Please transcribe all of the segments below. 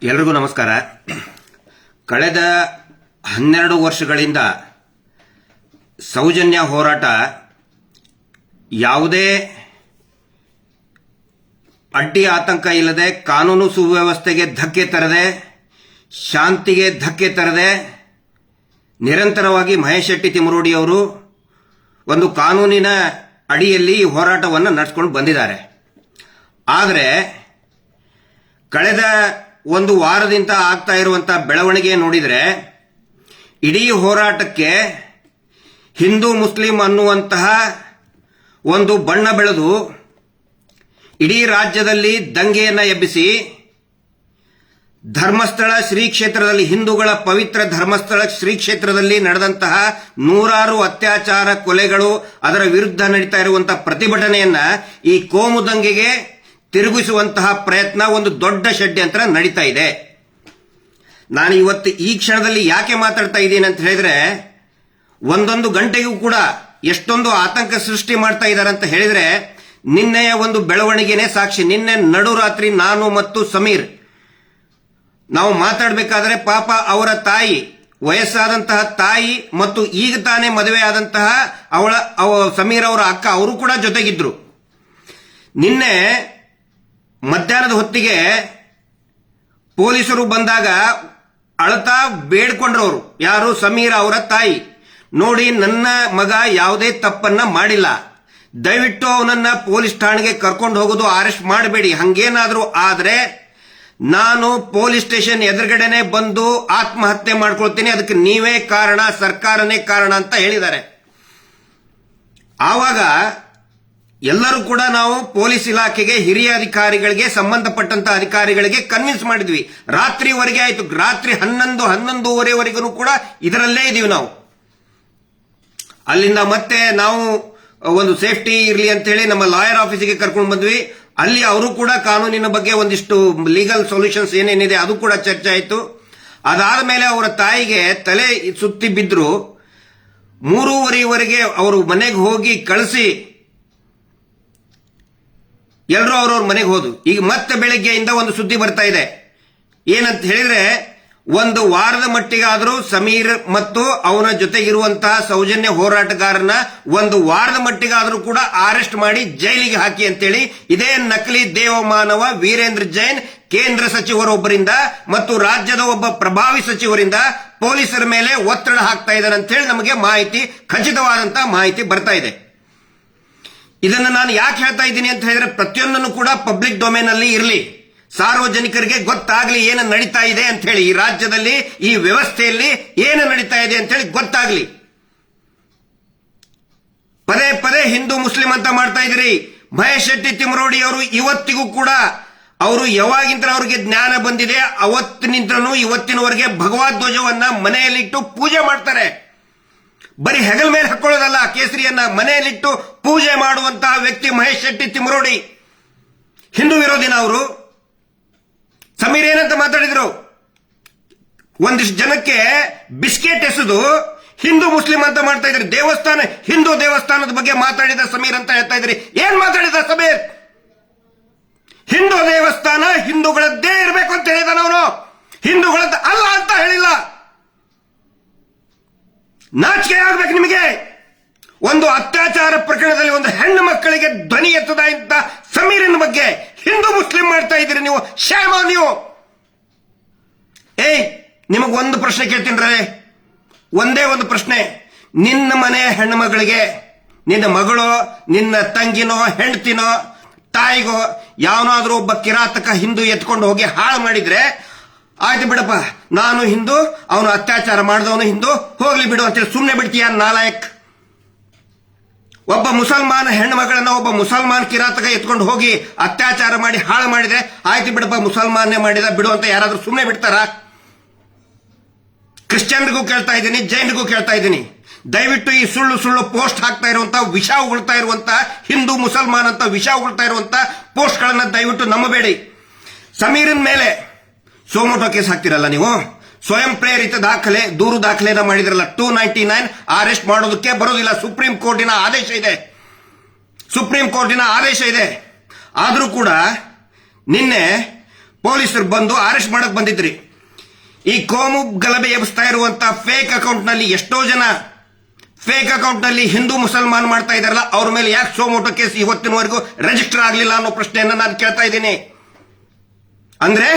ಎಲ್ರಿಗೂ ನಮಸ್ಕಾರ. ಕಳೆದ 12 ವರ್ಷಗಳಿಂದ ಸೌಜನ್ಯ ಹೋರಾಟ ಯಾವುದೇ ಅಡ್ಡಿ ಆತಂಕ ಇಲ್ಲದೆ, ಕಾನೂನು ಸುವ್ಯವಸ್ಥೆಗೆ ಧಕ್ಕೆ ತರದೆ, ಶಾಂತಿಗೆ ಧಕ್ಕೆ ತರದೆ ನಿರಂತರವಾಗಿ ಮಹೇಶ್ ಶೆಟ್ಟಿ ತಿಮರೋಡಿ ಅವರು ಒಂದು ಕಾನೂನಿನ ಅಡಿಯಲ್ಲಿ ಈ ಹೋರಾಟವನ್ನು ನಡೆಸಿಕೊಂಡು ಬಂದಿದ್ದಾರೆ. ಆದರೆ ಕಳೆದ ಒಂದು ವಾರದಿಂದ ಆಗ್ತಾ ಇರುವಂತಹ ಬೆಳವಣಿಗೆ ನೋಡಿದರೆ ಇಡೀ ಹೋರಾಟಕ್ಕೆ ಹಿಂದೂ ಮುಸ್ಲಿಂ ಅನ್ನುವಂತಹ ಒಂದು ಬಣ್ಣ ಬೆಳೆದು ಇಡೀ ರಾಜ್ಯದಲ್ಲಿ ದಂಗೆಯನ್ನು ಎಬ್ಬಿಸಿ ಧರ್ಮಸ್ಥಳ ಶ್ರೀ ಕ್ಷೇತ್ರದಲ್ಲಿ, ಹಿಂದೂಗಳ ಪವಿತ್ರ ಧರ್ಮಸ್ಥಳ ಶ್ರೀ ಕ್ಷೇತ್ರದಲ್ಲಿ ನಡೆದಂತಹ ನೂರಾರು ಅತ್ಯಾಚಾರ, ಕೊಲೆಗಳು, ಅದರ ವಿರುದ್ಧ ನಡೀತಾ ಇರುವಂತಹ ಪ್ರತಿಭಟನೆಯನ್ನ ಈ ಕೋಮು ದಂಗೆಗೆ ತಿರುಗಿಸುವಂತಹ ಪ್ರಯತ್ನ ಒಂದು ದೊಡ್ಡ ಷಡ್ಯಂತ್ರ ನಡೀತಾ ಇದೆ. ನಾನು ಇವತ್ತು ಈ ಕ್ಷಣದಲ್ಲಿ ಯಾಕೆ ಮಾತಾಡ್ತಾ ಇದ್ದೀನಿ ಅಂತ ಹೇಳಿದ್ರೆ, ಒಂದೊಂದು ಗಂಟೆಗೂ ಕೂಡ ಎಷ್ಟೊಂದು ಆತಂಕ ಸೃಷ್ಟಿ ಮಾಡ್ತಾ ಇದ್ದಾರೆ ಅಂತ ಹೇಳಿದ್ರೆ ನಿನ್ನೆಯ ಒಂದು ಬೆಳವಣಿಗೆನೇ ಸಾಕ್ಷಿ. ನಿನ್ನೆ ನಡುರಾತ್ರಿ ನಾನು ಮತ್ತು ಸಮೀರ್ ನಾವು ಮಾತಾಡಬೇಕಾದ್ರೆ ಪಾಪ ಅವರ ತಾಯಿ, ವಯಸ್ಸಾದಂತಹ ತಾಯಿ ಮತ್ತು ಈಗ ತಾನೇ ಮದುವೆ ಆದಂತಹ ಸಮೀರ್ ಅವರ ಅಕ್ಕ ಅವರು ಕೂಡ ಜೊತೆಗಿದ್ರು. ನಿನ್ನೆ ಮಧ್ಯಾಹ್ನದ ಹೊತ್ತಿಗೆ ಪೊಲೀಸರು ಬಂದಾಗ ಅಳತಾ ಬೇಡ್ಕೊಂಡ್ರವರು, ಯಾರು? ಸಮೀರ್ ಅವರ ತಾಯಿ. ನೋಡಿ, ನನ್ನ ಮಗ ಯಾವುದೇ ತಪ್ಪನ್ನ ಮಾಡಿಲ್ಲ, ದಯವಿಟ್ಟು ಅವನನ್ನ ಪೊಲೀಸ್ ಠಾಣೆಗೆ ಕರ್ಕೊಂಡು ಹೋಗೋದು ಅರೆಸ್ಟ್ ಮಾಡಬೇಡಿ, ಹಂಗೇನಾದ್ರೂ ಆದ್ರೆ ನಾನು ಪೊಲೀಸ್ ಸ್ಟೇಷನ್ ಎದುರುಗಡೆನೆ ಬಂದು ಆತ್ಮಹತ್ಯೆ ಮಾಡ್ಕೊಳ್ತೀನಿ, ಅದಕ್ಕೆ ನೀವೇ ಕಾರಣ, ಸರ್ಕಾರನೇ ಕಾರಣ ಅಂತ ಹೇಳಿದ್ದಾರೆ. ಆವಾಗ ಎಲ್ಲರೂ ಕೂಡ ನಾವು ಪೊಲೀಸ್ ಇಲಾಖೆಗೆ, ಹಿರಿಯ ಅಧಿಕಾರಿಗಳಿಗೆ, ಸಂಬಂಧಪಟ್ಟಂತ ಅಧಿಕಾರಿಗಳಿಗೆ ಕನ್ವಿನ್ಸ್ ಮಾಡಿದ್ವಿ. ರಾತ್ರಿವರೆಗೆ ಆಯ್ತು, ರಾತ್ರಿ 11:30ವರೆಗೂ ಕೂಡ ಇದರಲ್ಲೇ ಇದೀವಿ ನಾವು. ಅಲ್ಲಿಂದ ಮತ್ತೆ ನಾವು ಒಂದು ಸೇಫ್ಟಿ ಇರಲಿ ಅಂತ ಹೇಳಿ ನಮ್ಮ ಲಾಯರ್ ಆಫೀಸಿಗೆ ಕರ್ಕೊಂಡು ಬಂದ್ವಿ. ಅಲ್ಲಿ ಅವರು ಕೂಡ ಕಾನೂನಿನ ಬಗ್ಗೆ ಒಂದಿಷ್ಟು ಲೀಗಲ್ ಸೊಲ್ಯೂಷನ್ಸ್ ಏನೇನಿದೆ ಅದು ಕೂಡ ಚರ್ಚೆ ಆಯಿತು. ಅದಾದ ಮೇಲೆ ಅವರ ತಾಯಿಗೆ ತಲೆ ಸುತ್ತಿ ಬಿದ್ರು. 3:30ವರೆಗೆ ಅವರು ಮನೆಗೆ ಹೋಗಿ ಕಳಿಸಿ ಎಲ್ಲರೂ ಅವ್ರವ್ರ ಮನೆಗೆ ಹೋದ್ರು. ಈಗ ಮತ್ತೆ ಬೆಳಗ್ಗೆಯಿಂದ ಒಂದು ಸುದ್ದಿ ಬರ್ತಾ ಇದೆ. ಏನಂತ ಹೇಳಿದ್ರೆ, ಒಂದು ವಾರದ ಮಟ್ಟಿಗಾದರೂ ಸಮೀರ್ ಮತ್ತು ಅವನ ಜೊತೆಗಿರುವಂತಹ ಸೌಜನ್ಯ ಹೋರಾಟಗಾರನ ಒಂದು ವಾರದ ಮಟ್ಟಿಗಾದರೂ ಕೂಡ ಅರೆಸ್ಟ್ ಮಾಡಿ ಜೈಲಿಗೆ ಹಾಕಿ ಅಂತೇಳಿ ಇದೇ ನಕಲಿ ದೇವಮಾನವ ವೀರೇಂದ್ರ ಜೈನ್ ಕೇಂದ್ರ ಸಚಿವರೊಬ್ಬರಿಂದ ಮತ್ತು ರಾಜ್ಯದ ಒಬ್ಬ ಪ್ರಭಾವಿ ಸಚಿವರಿಂದ ಪೊಲೀಸರ ಮೇಲೆ ಒತ್ತಡ ಹಾಕ್ತಾ ಇದ್ದಾರೆ ಅಂತ ಹೇಳಿ ನಮಗೆ ಮಾಹಿತಿ, ಖಚಿತವಾದಂತಹ ಮಾಹಿತಿ ಬರ್ತಾ ಇದೆ. ಇದನ್ನು ನಾನು ಯಾಕೆ ಹೇಳ್ತಾ ಇದ್ದೀನಿ ಅಂತ ಹೇಳಿದ್ರೆ, ಪ್ರತಿಯೊಂದನ್ನು ಕೂಡ ಪಬ್ಲಿಕ್ ಡೊಮೇನ್ ಅಲ್ಲಿ ಇರಲಿ, ಸಾರ್ವಜನಿಕರಿಗೆ ಗೊತ್ತಾಗ್ಲಿ ಏನು ನಡೀತಾ ಇದೆ ಅಂತ ಹೇಳಿ, ಈ ರಾಜ್ಯದಲ್ಲಿ ಈ ವ್ಯವಸ್ಥೆಯಲ್ಲಿ ಏನು ನಡೀತಾ ಇದೆ ಅಂತ ಹೇಳಿ ಗೊತ್ತಾಗ್ಲಿ. ಪದೇ ಪದೇ ಹಿಂದೂ ಮುಸ್ಲಿಂ ಅಂತ ಮಾಡ್ತಾ ಇದ್ರಿ. ಮಹೇಶ್ ಶೆಟ್ಟಿ ತಿಮರೋಡಿ ಅವರು ಇವತ್ತಿಗೂ ಕೂಡ ಅವರು ಯಾವಾಗಿಂತ ಅವರಿಗೆ ಜ್ಞಾನ ಬಂದಿದೆ ಅವತ್ತಿನಿಂದನೂ ಇವತ್ತಿನವರೆಗೆ ಭಗವದ್ಧ್ವಜವನ್ನ ಮನೆಯಲ್ಲಿಟ್ಟು ಪೂಜೆ ಮಾಡ್ತಾರೆ. ಬರೀ ಹೆಗಲ್ ಮೇಲೆ ಹಾಕೊಳ್ಳೋದಲ್ಲ, ಕೇಸರಿಯನ್ನ ಮನೆಯಲ್ಲಿಟ್ಟು ಪೂಜೆ ಮಾಡುವಂತಹ ವ್ಯಕ್ತಿ ಮಹೇಶ್ ಶೆಟ್ಟಿ ತಿಮರೋಡಿ. ಹಿಂದೂ ವಿರೋಧಿನ ಅವರು. ಸಮೀರ್ ಏನಂತ ಮಾತಾಡಿದ್ರು, ಒಂದಿಷ್ಟು ಜನಕ್ಕೆ ಬಿಸ್ಕೆಟ್ ಎಸೆದು ಹಿಂದೂ ಮುಸ್ಲಿಂ ಅಂತ ಮಾಡ್ತಾ ಇದ್ರಿ. ದೇವಸ್ಥಾನ, ಹಿಂದೂ ದೇವಸ್ಥಾನದ ಬಗ್ಗೆ ಮಾತಾಡಿದ ಸಮೀರ್ ಅಂತ ಹೇಳ್ತಾ ಇದ್ರಿ. ಏನ್ ಮಾತಾಡಿದ ಸಮೀರ್? ಹಿಂದೂ ದೇವಸ್ಥಾನ ಹಿಂದೂಗಳದ್ದೇ ಇರಬೇಕು ಅಂತ ಹೇಳಿದ, ಅವನು ಹಿಂದೂಗಳದ್ದು ಅಲ್ಲ ಅಂತ ಹೇಳಿಲ್ಲ. ನಾಚಿಕೆ ಆಗ್ಬೇಕು ನಿಮಗೆ. ಒಂದು ಅತ್ಯಾಚಾರ ಪ್ರಕರಣದಲ್ಲಿ ಒಂದು ಹೆಣ್ಣು ಮಕ್ಕಳಿಗೆ ಧ್ವನಿ ಎತ್ತದ ಇಂತ ಸಮೀರಿನ ಬಗ್ಗೆ ಹಿಂದೂ ಮುಸ್ಲಿಂ ಮಾಡ್ತಾ ಇದ್ದೀರಿ ನೀವು. Shame on you. ನಿಮಗೆ ಒಂದು ಪ್ರಶ್ನೆ ಕೇಳ್ತೀನಿ, ಒಂದೇ ಒಂದು ಪ್ರಶ್ನೆ. ನಿನ್ನ ಮನೆಯ ಹೆಣ್ಣು ಮಗಳಿಗೆ, ನಿನ್ನ ಮಗಳು, ನಿನ್ನ ತಂಗಿನೋ, ಹೆಂಡತಿನೋ, ತಾಯಿಗೋ ಯಾವನಾದ್ರೂ ಒಬ್ಬ ಕಿರಾತಕ ಹಿಂದೂ ಎತ್ಕೊಂಡು ಹೋಗಿ ಹಾಳು ಮಾಡಿದ್ರೆ, ಆಯ್ತು ಬಿಡಪ್ಪ, ನಾನು ಹಿಂದೂ, ಅವನು ಅತ್ಯಾಚಾರ ಮಾಡಿದವನು ಹಿಂದೂ, ಹೋಗ್ಲಿ ಬಿಡು ಅಂತೇಳಿ ಸುಮ್ಮನೆ ಬಿಡ್ತೀಯ? ನಾಲಾಯಕ್. ಒಬ್ಬ ಮುಸಲ್ಮಾನ ಹೆಣ್ಣು ಮಗಳನ್ನ ಒಬ್ಬ ಮುಸಲ್ಮಾನ್ ಕಿರಾತಕ ಎತ್ಕೊಂಡು ಹೋಗಿ ಅತ್ಯಾಚಾರ ಮಾಡಿ ಹಾಳು ಮಾಡಿದ್ರೆ, ಆಯ್ತು ಬಿಡಪ್ಪ, ಮುಸಲ್ಮಾನೇ ಮಾಡಿದ ಬಿಡು ಅಂತ ಯಾರಾದ್ರೂ ಸುಮ್ಮನೆ ಬಿಡ್ತಾರ? ಕ್ರಿಶ್ಚಿಯನ್ರಿಗೂ ಕೇಳ್ತಾ ಇದ್ದೀನಿ, ಜೈನ್ರಿಗೂ ಕೇಳ್ತಾ ಇದ್ದೀನಿ, ದಯವಿಟ್ಟು ಈ ಸುಳ್ಳು ಸುಳ್ಳು ಪೋಸ್ಟ್ ಹಾಕ್ತಾ ಇರುವಂತ, ವಿಷ ಉಗುಳ್ತಾ ಇರುವಂತ, ಹಿಂದೂ ಮುಸಲ್ಮಾನ್ ಅಂತ ವಿಷ ಉಗುಳ್ತಾ ಇರುವಂತ ಪೋಸ್ಟ್ ಗಳನ್ನ ದಯವಿಟ್ಟು ನಂಬಬೇಡಿ. ಸಮೀರನ್ ಮೇಲೆ ಸೋಮೋಟೋ ಕೇಸ್ ಹಾಕ್ತಿರಲ್ಲ ನೀವು, ಸ್ವಯಂ ಪ್ರೇರಿತ ದೂರು ದಾಖಲೆಯನ್ನು ಮಾಡಿದ್ರಲ್ಲ, 299 ಅರೆಸ್ಟ್ ಮಾಡೋದಕ್ಕೆ ಬರೋದಿಲ್ಲ. ಸುಪ್ರೀಂ ಕೋರ್ಟಿನ ಆದೇಶ ಇದೆ. ಆದರೂ ಕೂಡ ನಿನ್ನೆ ಪೊಲೀಸರು ಬಂದು ಅರೆಸ್ಟ್ ಮಾಡಕ್ ಬಂದಿದ್ರಿ. ಈ ಕೋಮು ಗಲಭೆ ಎಬ್ಬಿಸ್ತಾ ಇರುವಂತ ಫೇಕ್ ಅಕೌಂಟ್ ನಲ್ಲಿ ಎಷ್ಟೋ ಜನ ಫೇಕ್ ಅಕೌಂಟ್ ನಲ್ಲಿ ಹಿಂದೂ ಮುಸಲ್ಮಾನ್ ಮಾಡ್ತಾ ಇದಾರಲ್ಲ, ಅವ್ರ ಮೇಲೆ ಯಾಕೆ ಸೋಮೋಟೋ ಕೇಸ್ ಇವತ್ತಿನವರೆಗೂ ರಿಜಿಸ್ಟರ್ ಆಗಲಿಲ್ಲ ಅನ್ನೋ ಪ್ರಶ್ನೆಯನ್ನ ನಾನು ಕೇಳ್ತಾ ಇದ್ದೀನಿ. ಅಂದ್ರೆ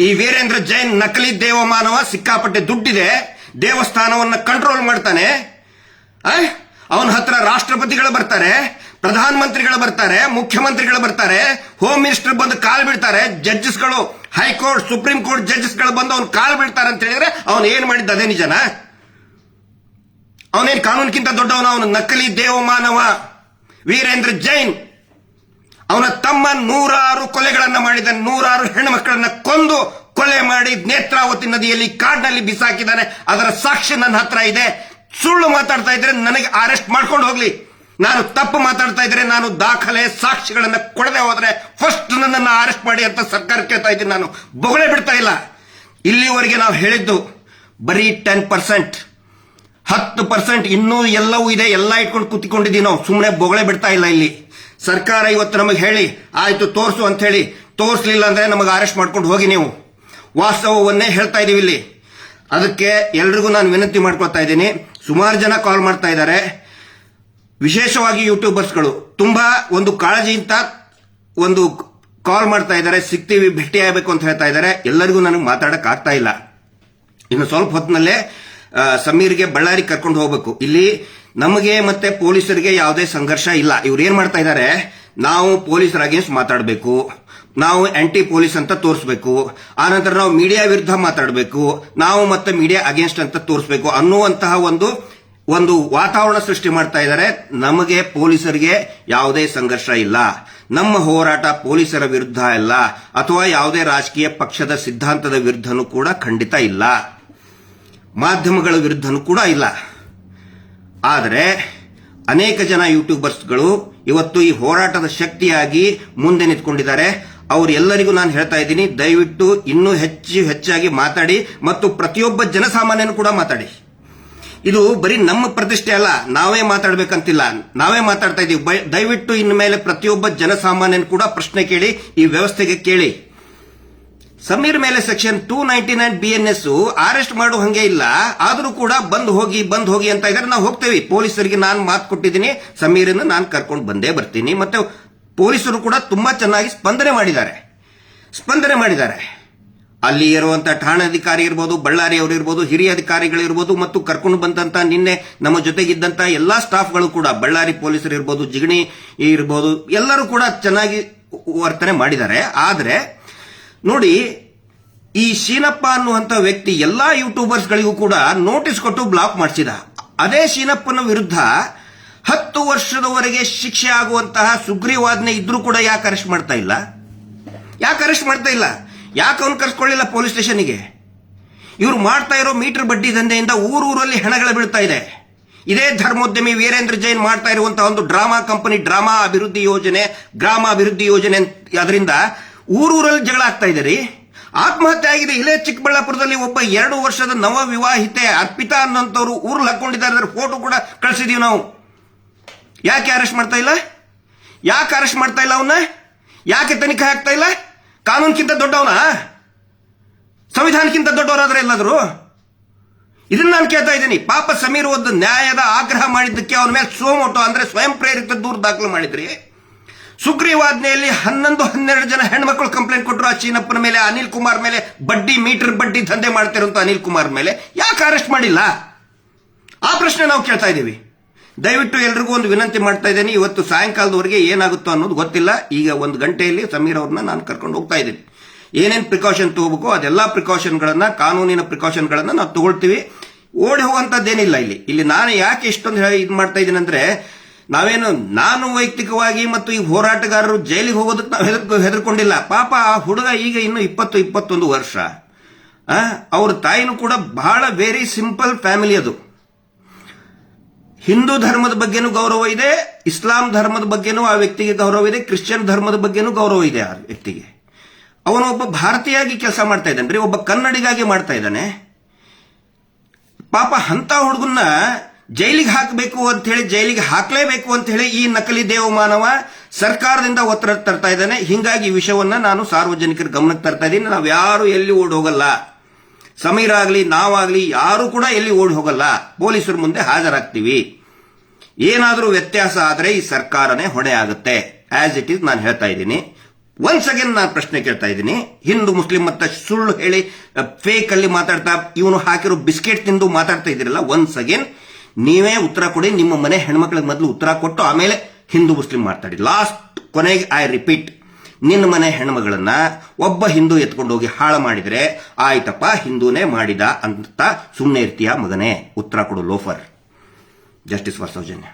ಈ ವೀರೇಂದ್ರ ಜೈನ್ ನಕಲಿ ದೇವಮಾನವ ಸಿಕ್ಕಾಪಟ್ಟೆ ದುಡ್ಡಿದೆ, ದೇವಸ್ಥಾನವನ್ನ ಕಂಟ್ರೋಲ್ ಮಾಡ್ತಾನೆ. ಅವನ ಹತ್ರ ರಾಷ್ಟ್ರಪತಿಗಳು ಬರ್ತಾರೆ, ಪ್ರಧಾನ ಮಂತ್ರಿಗಳು ಬರ್ತಾರೆ, ಮುಖ್ಯಮಂತ್ರಿಗಳು ಬರ್ತಾರೆ, ಹೋಮ್ ಮಿನಿಸ್ಟರ್ ಬಂದು ಕಾಲ್ ಬಿಡ್ತಾರೆ, ಜಡ್ಜಸ್ಗಳು ಹೈಕೋರ್ಟ್ ಸುಪ್ರೀಂ ಕೋರ್ಟ್ ಜಡ್ಜಸ್ಗಳು ಬಂದು ಅವ್ನು ಕಾಲ್ ಬಿಡ್ತಾರೆ ಅಂತ ಹೇಳಿದ್ರೆ ಅವನು ಏನ್ ಮಾಡಿದ್ದ ಅದೇ ನಿಜನ? ಅವನೇನ್ ಕಾನೂನಿಗಿಂತ ದೊಡ್ಡವನ? ಅವನು ನಕಲಿ ದೇವಮಾನವ ವೀರೇಂದ್ರ ಜೈನ್. ಅವನ ತಮ್ಮ 100 ಕೊಲೆಗಳನ್ನ ಮಾಡಿದ, 100 ಹೆಣ್ಣು ಮಕ್ಕಳನ್ನ ಕೊಂದು ಕೊಲೆ ಮಾಡಿ ನೇತ್ರಾವತಿ ನದಿಯಲ್ಲಿ ಕಾಡಿನಲ್ಲಿ ಬಿಸಾಕಿದ್ದಾನೆ. ಅದರ ಸಾಕ್ಷಿ ನನ್ನ ಹತ್ರ ಇದೆ. ಸುಳ್ಳು ಮಾತಾಡ್ತಾ ಇದ್ರೆ ನನಗೆ ಅರೆಸ್ಟ್ ಮಾಡ್ಕೊಂಡು ಹೋಗ್ಲಿ. ನಾನು ತಪ್ಪು ಮಾತಾಡ್ತಾ ಇದ್ರೆ, ನಾನು ದಾಖಲೆ ಸಾಕ್ಷಿಗಳನ್ನ ಕೊಡದೆ ಹೋದ್ರೆ ಫಸ್ಟ್ ನನ್ನನ್ನು ಅರೆಸ್ಟ್ ಮಾಡಿ ಅಂತ ಸರ್ಕಾರ ಕೇಳ್ತಾ ಇದ್ದೀನಿ. ನಾನು ಬೊಗಳೆ ಬಿಡ್ತಾ ಇಲ್ಲ. ಇಲ್ಲಿವರೆಗೆ ನಾವು ಹೇಳಿದ್ದು ಬರೀ 10%, 10% ಇನ್ನೂ ಎಲ್ಲವೂ ಇದೆ. ಎಲ್ಲ ಇಟ್ಕೊಂಡು ಕೂತ್ಕೊಂಡಿದ್ದೀವಿ ನಾವು, ಸುಮ್ಮನೆ ಬೊಗಳೆ ಬಿಡ್ತಾ ಇಲ್ಲ. ಇಲ್ಲಿ ಸರ್ಕಾರ ಇವತ್ತು ನಮಗೆ ಹೇಳಿ ಆಯ್ತು ತೋರಿಸು ಅಂತ ಹೇಳಿ, ತೋರಿಸಲಿಲ್ಲ ಅಂದ್ರೆ ನಮಗೆ ಅರೆಸ್ಟ್ ಮಾಡ್ಕೊಂಡು ಹೋಗಿ. ನೀವು ವಾಸ್ತವವನ್ನೇ ಹೇಳ್ತಾ ಇದೀವಿ ಇಲ್ಲಿ. ಅದಕ್ಕೆ ಎಲ್ರಿಗೂ ನಾನು ವಿನಂತಿ ಮಾಡ್ಕೊಳ್ತಾ ಇದ್ದೀನಿ. ಸುಮಾರು ಜನ ಕಾಲ್ ಮಾಡ್ತಾ ಇದ್ದಾರೆ, ವಿಶೇಷವಾಗಿ ಯೂಟ್ಯೂಬರ್ಸ್ಗಳು ತುಂಬಾ ಒಂದು ಕಾಳಜಿಯಿಂದ ಒಂದು ಕಾಲ್ ಮಾಡ್ತಾ ಇದ್ದಾರೆ, ಸಿಗ್ತೀವಿ ಭೇಟಿ ಆಗಬೇಕು ಅಂತ ಹೇಳ್ತಾ ಇದ್ದಾರೆ. ಎಲ್ಲರಿಗೂ ನನಗೆ ಮಾತಾಡಕ್ ಆಗ್ತಾ ಇಲ್ಲ. ಇನ್ನು ಸ್ವಲ್ಪ ಹೊತ್ತಿನಲ್ಲೇ ಸಮೀರ್ಗೆ ಬಳ್ಳಾರಿ ಕರ್ಕೊಂಡು ಹೋಗ್ಬೇಕು. ಇಲ್ಲಿ ನಮಗೆ ಮತ್ತೆ ಪೊಲೀಸರಿಗೆ ಯಾವುದೇ ಸಂಘರ್ಷ ಇಲ್ಲ. ಇವ್ರು ಏನ್ ಮಾಡ್ತಾ ಇದ್ದಾರೆ, ನಾವು ಪೊಲೀಸರ ಅಗೇನ್ಸ್ಟ್ ಮಾತಾಡಬೇಕು, ನಾವು ಆಂಟಿ ಪೊಲೀಸ್ ಅಂತ ತೋರಿಸಬೇಕು, ಆನಂತರ ನಾವು ಮೀಡಿಯಾ ವಿರುದ್ಧ ಮಾತಾಡಬೇಕು, ನಾವು ಮತ್ತೆ ಮೀಡಿಯಾ ಅಗೇನ್ಸ್ಟ್ ಅಂತ ತೋರಿಸಬೇಕು ಅನ್ನುವಂತಹ ಒಂದು ವಾತಾವರಣ ಸೃಷ್ಟಿ ಮಾಡ್ತಾ ಇದ್ದಾರೆ. ನಮಗೆ ಪೊಲೀಸರಿಗೆ ಯಾವುದೇ ಸಂಘರ್ಷ ಇಲ್ಲ. ನಮ್ಮ ಹೋರಾಟ ಪೊಲೀಸರ ವಿರುದ್ಧ ಇಲ್ಲ, ಅಥವಾ ಯಾವುದೇ ರಾಜಕೀಯ ಪಕ್ಷದ ಸಿದ್ಧಾಂತದ ವಿರುದ್ಧನೂ ಕೂಡ ಖಂಡಿತ ಇಲ್ಲ, ಮಾಧ್ಯಮಗಳ ವಿರುದ್ಧನೂ ಕೂಡ ಇಲ್ಲ. ಆದರೆ ಅನೇಕ ಜನ ಯೂಟ್ಯೂಬರ್ಸ್ಗಳು ಇವತ್ತು ಈ ಹೋರಾಟದ ಶಕ್ತಿಯಾಗಿ ಮುಂದೆ ನಿಂತ್ಕೊಂಡಿದ್ದಾರೆ. ಅವರೆಲ್ಲರಿಗೂ ನಾನು ಹೇಳ್ತಾ ಇದ್ದೀನಿ, ದಯವಿಟ್ಟು ಇನ್ನೂ ಹೆಚ್ಚಾಗಿ ಮಾತಾಡಿ, ಮತ್ತು ಪ್ರತಿಯೊಬ್ಬ ಜನಸಾಮಾನ್ಯನು ಕೂಡ ಮಾತಾಡಿ. ಇದು ಬರೀ ನಮ್ಮ ಪ್ರತಿಷ್ಠೆ ಅಲ್ಲ, ನಾವೇ ಮಾತಾಡ್ಬೇಕಂತಿಲ್ಲ, ನಾವೇ ಮಾತಾಡ್ತಾ ಇದೀವಿ. ದಯವಿಟ್ಟು ಇನ್ನು ಮೇಲೆ ಪ್ರತಿಯೊಬ್ಬ ಜನಸಾಮಾನ್ಯನು ಕೂಡ ಪ್ರಶ್ನೆ ಕೇಳಿ, ಈ ವ್ಯವಸ್ಥೆಗೆ ಕೇಳಿ. ಸಮೀರ್ ಮೇಲೆ ಸೆಕ್ಷನ್ 299 BNS ಅರೆಸ್ಟ್ ಮಾಡೋ ಹಂಗೆ ಇಲ್ಲ, ಆದ್ರೂ ಕೂಡ ಬಂದ್ ಹೋಗಿ ಅಂತ ಇದ್ದಾರೆ. ನಾವು ಹೋಗ್ತೇವೆ. ಪೊಲೀಸರಿಗೆ ನಾನು ಮಾತು ಕೊಟ್ಟಿದ್ದೀನಿ, ಸಮೀರನ್ನು ನಾನು ಕರ್ಕೊಂಡು ಬಂದೇ ಬರ್ತೀನಿ. ಮತ್ತೆ ಪೊಲೀಸರು ಕೂಡ ತುಂಬಾ ಚೆನ್ನಾಗಿ ಸ್ಪಂದನೆ ಮಾಡಿದ್ದಾರೆ. ಅಲ್ಲಿ ಇರುವಂತಹ ಠಾಣಾಧಿಕಾರಿ ಇರ್ಬೋದು, ಬಳ್ಳಾರಿ ಅವರು ಇರ್ಬೋದು, ಹಿರಿಯ ಅಧಿಕಾರಿಗಳಿರ್ಬೋದು, ಮತ್ತು ಕರ್ಕೊಂಡು ಬಂದಂತ ನಿನ್ನೆ ನಮ್ಮ ಜೊತೆಗಿದ್ದಂತ ಎಲ್ಲಾ ಸ್ಟಾಫ್ಗಳು ಕೂಡ, ಬಳ್ಳಾರಿ ಪೊಲೀಸರು ಇರ್ಬೋದು, ಜಿಗಣಿ ಇರ್ಬೋದು, ಎಲ್ಲರೂ ಕೂಡ ಚೆನ್ನಾಗಿ ವರ್ತನೆ ಮಾಡಿದ್ದಾರೆ. ಆದ್ರೆ ನೋಡಿ, ಈ ಶೀನಪ್ಪ ಅನ್ನುವಂತ ವ್ಯಕ್ತಿ ಎಲ್ಲಾ ಯೂಟ್ಯೂಬರ್ಸ್ಗಳಿಗೂ ಕೂಡ ನೋಟಿಸ್ ಕೊಟ್ಟು ಬ್ಲಾಕ್ ಮಾಡಿಸಿದ. ಅದೇ ಶೀನಪ್ಪನ ವಿರುದ್ಧ 10 ವರ್ಷದವರೆಗೆ ಶಿಕ್ಷೆ ಆಗುವಂತಹ ಸುಗ್ರೀವಾಜ್ಞೆ ಇದ್ರೂ ಕೂಡ ಯಾಕೆ ಅರೆಸ್ಟ್ ಮಾಡ್ತಾ ಇಲ್ಲ? ಯಾಕೆ ಅವನು ಕರ್ಸ್ಕೊಳ್ಳಿಲ್ಲ ಪೊಲೀಸ್ ಸ್ಟೇಷನ್ಗೆ? ಇವರು ಮಾಡ್ತಾ ಇರೋ ಮೀಟರ್ ಬಡ್ಡಿ ದಂಧೆಯಿಂದ ಊರೂರಲ್ಲಿ ಹೆಣಗಳ ಬೀಳ್ತಾ ಇದೆ. ಇದೇ ಧರ್ಮೋದ್ಯಮಿ ವೀರೇಂದ್ರ ಜೈನ್ ಮಾಡ್ತಾ ಇರುವಂತಹ ಒಂದು ಡ್ರಾಮಾ ಕಂಪನಿ, ಗ್ರಾಮ ಅಭಿವೃದ್ಧಿ ಯೋಜನೆ, ಅದರಿಂದ ಊರೂರಲ್ಲಿ ಜಗಳ ಆಗ್ತಾ ಇದೆ ರೀ. ಆತ್ಮಹತ್ಯೆ ಆಗಿದೆ. ಇಲ್ಲೇ ಚಿಕ್ಕಬಳ್ಳಾಪುರದಲ್ಲಿ ಒಬ್ಬ 2 ವರ್ಷದ ನವ ವಿವಾಹಿತೆ ಅರ್ಪಿತಾ ಅನ್ನೋಂಥವ್ರು ಊರಲ್ಲಿ ಹಾಕೊಂಡಿದ್ದಾರೆ. ಫೋಟೋ ಕೂಡ ಕಳಿಸಿದೀವಿ ನಾವು. ಯಾಕೆ ಅರೆಸ್ಟ್ ಮಾಡ್ತಾ ಇಲ್ಲ? ಅವನ್ನ ಯಾಕೆ ತನಿಖೆ ಆಗ್ತಾ ಇಲ್ಲ? ಕಾನೂನ್ಗಿಂತ ದೊಡ್ಡವನ? ಸಂವಿಧಾನಕ್ಕಿಂತ ದೊಡ್ಡವರಾದ್ರೆ ಎಲ್ಲಾದ್ರು? ಇದನ್ನ ನಾನು ಕೇಳ್ತಾ ಇದ್ದೀನಿ. ಪಾಪ ಸಮೀರ್ ಒಂದು ನ್ಯಾಯದ ಆಗ್ರಹ ಮಾಡಿದ್ದಕ್ಕೆ ಅವನ ಮೇಲೆ ಸೋಮೋಟೋ ಅಂದ್ರೆ ಸ್ವಯಂ ಪ್ರೇರಿತ ದೂರು ದಾಖಲು ಮಾಡಿದ್ರಿ. ಸುಗ್ರೀವಾಜ್ಞೆಯಲ್ಲಿ 11-12 ಜನ ಹೆಣ್ಮಕ್ಳು ಕಂಪ್ಲೇಂಟ್ ಕೊಟ್ಟರು. ಆ ಚೀನಪ್ಪನ ಮೇಲೆ, ಅನಿಲ್ ಕುಮಾರ್ ಮೇಲೆ, ಮೀಟರ್ ಬಡ್ಡಿ ದಂಧೆ ಮಾಡ್ತಿರುವಂತ ಅನಿಲ್ ಕುಮಾರ್ ಮೇಲೆ ಯಾಕೆ ಅರೆಸ್ಟ್ ಮಾಡಿಲ್ಲ? ಆ ಪ್ರಶ್ನೆ ನಾವು ಕೇಳ್ತಾ ಇದ್ದೀವಿ. ದಯವಿಟ್ಟು ಎಲ್ರಿಗೂ ಒಂದು ವಿನಂತಿ ಮಾಡ್ತಾ ಇದ್ದೀನಿ. ಇವತ್ತು ಸಾಯಂಕಾಲದವರೆಗೆ ಏನಾಗುತ್ತೋ ಅನ್ನೋದು ಗೊತ್ತಿಲ್ಲ. ಈಗ 1 ಗಂಟೆಯಲ್ಲಿ ಸಮೀರ್ ಅವ್ರನ್ನ ನಾನು ಕರ್ಕೊಂಡು ಹೋಗ್ತಾ ಇದ್ದೀನಿ. ಏನೇನು ಪ್ರಿಕಾಷನ್ ತಗೋಬೇಕು ಅದೆಲ್ಲಾ ಪ್ರಿಕಾಷನ್ಗಳನ್ನ, ಕಾನೂನಿನ ಪ್ರಿಕಾಷನ್ಗಳನ್ನ ನಾವು ತಗೊಳ್ತೀವಿ. ಓಡಿ ಹೋಗುವಂತದ್ದೇನಿಲ್ಲ ಇಲ್ಲಿ. ನಾನು ಯಾಕೆ ಇಷ್ಟೊಂದು ಇದು ಮಾಡ್ತಾ ಇದ್ದೀನಿ ಅಂದ್ರೆ, ನಾನು ವೈಯಕ್ತಿಕವಾಗಿ ಮತ್ತು ಈ ಹೋರಾಟಗಾರರು ಜೈಲಿಗೆ ಹೋಗೋದಕ್ಕೆ ನಾವು ಹೆದರ್ಕೊಂಡಿಲ್ಲ. ಪಾಪ ಆ ಹುಡುಗ ಈಗ ಇನ್ನು 20-21 ವರ್ಷ. ಅವ್ರ ತಾಯಿನೂ ಕೂಡ ಬಹಳ ವೆರಿ ಸಿಂಪಲ್ ಫ್ಯಾಮಿಲಿ. ಅದು ಹಿಂದೂ ಧರ್ಮದ ಬಗ್ಗೆನೂ ಗೌರವ ಇದೆ, ಇಸ್ಲಾಂ ಧರ್ಮದ ಬಗ್ಗೆನೂ ಆ ವ್ಯಕ್ತಿಗೆ ಗೌರವ ಇದೆ, ಕ್ರಿಶ್ಚಿಯನ್ ಧರ್ಮದ ಬಗ್ಗೆನೂ ಗೌರವ ಇದೆ ಆ ವ್ಯಕ್ತಿಗೆ. ಅವನು ಒಬ್ಬ ಭಾರತೀಯಾಗಿ ಕೆಲಸ ಮಾಡ್ತಾ ಇದ್ದಾನೆ, ಒಬ್ಬ ಕನ್ನಡಿಗಾಗಿ ಮಾಡ್ತಾ ಇದ್ದಾನೆ. ಪಾಪ ಅಂತ ಹುಡುಗನ್ನ ಜೈಲಿಗೆ ಹಾಕಬೇಕು ಅಂತ ಹೇಳಿ, ಜೈಲಿಗೆ ಹಾಕಲೇಬೇಕು ಅಂತ ಹೇಳಿ ಈ ನಕಲಿ ದೇವಮಾನವ ಸರ್ಕಾರದಿಂದ ಒತ್ತಡ ತರ್ತಾ ಇದ್ದಾನೆ. ಹಿಂಗಾಗಿ ಈ ವಿಷಯವನ್ನ ನಾನು ಸಾರ್ವಜನಿಕರ ಗಮನಕ್ಕೆ ತರ್ತಾ ಇದ್ದೀನಿ. ನಾವು ಯಾರು ಎಲ್ಲಿ ಓಡಿ ಹೋಗಲ್ಲ, ಸಮೀರ್ ಆಗ್ಲಿ ನಾವಾಗ್ಲಿ ಯಾರು ಕೂಡ ಎಲ್ಲಿ ಓಡಿ ಹೋಗಲ್ಲ, ಪೊಲೀಸರ ಮುಂದೆ ಹಾಜರಾಗ್ತೀವಿ. ಏನಾದರೂ ವ್ಯತ್ಯಾಸ ಆದರೆ ಈ ಸರ್ಕಾರನೇ ಹೊಣೆ ಆಗುತ್ತೆ. ಆಸ್ ಇಟ್ ಈಸ್ ನಾನು ಹೇಳ್ತಾ ಇದ್ದೀನಿ. ಒನ್ಸ್ ಅಗೇನ್ ನಾನು ಪ್ರಶ್ನೆ ಕೇಳ್ತಾ ಇದ್ದೀನಿ, ಹಿಂದೂ ಮುಸ್ಲಿಂ ಅಂತ ಸುಳ್ಳು ಹೇಳಿ ಫೇಕ್ ಅಲ್ಲಿ ಮಾತಾಡ್ತಾ ಇವನು ಹಾಕಿರೋ ಬಿಸ್ಕೆಟ್ ತಿಂದು ಮಾತಾಡ್ತಾ ಇದ್ದೀರಲ್ಲ, ಒನ್ಸ್ ಅಗೇನ್ ನೀವೇ ಉತ್ತರ ಕೊಡಿ. ನಿಮ್ಮ ಮನೆ ಹೆಣ್ಮಕ್ಳಿಗೆ ಮೊದಲು ಉತ್ತರ ಕೊಟ್ಟು ಆಮೇಲೆ ಹಿಂದೂ ಮುಸ್ಲಿಂ ಮಾತಾಡಿ. ಲಾಸ್ಟ್ ಕೊನೆಗೆ ಐ ರಿಪೀಟ್, ನಿನ್ನ ಮನೆ ಹೆಣ್ಮಗಳನ್ನ ಒಬ್ಬ ಹಿಂದೂ ಎತ್ಕೊಂಡು ಹೋಗಿ ಹಾಳು ಮಾಡಿದ್ರೆ ಆಯ್ತಪ್ಪ ಹಿಂದೂನೇ ಮಾಡಿದ ಅಂತ ಸುಮ್ಮನೆ ಇರ್ತೀಯ ಮಗನೇ? ಉತ್ತರ ಕೊಡು ಲೋಫರ್. Justice for Soujanya.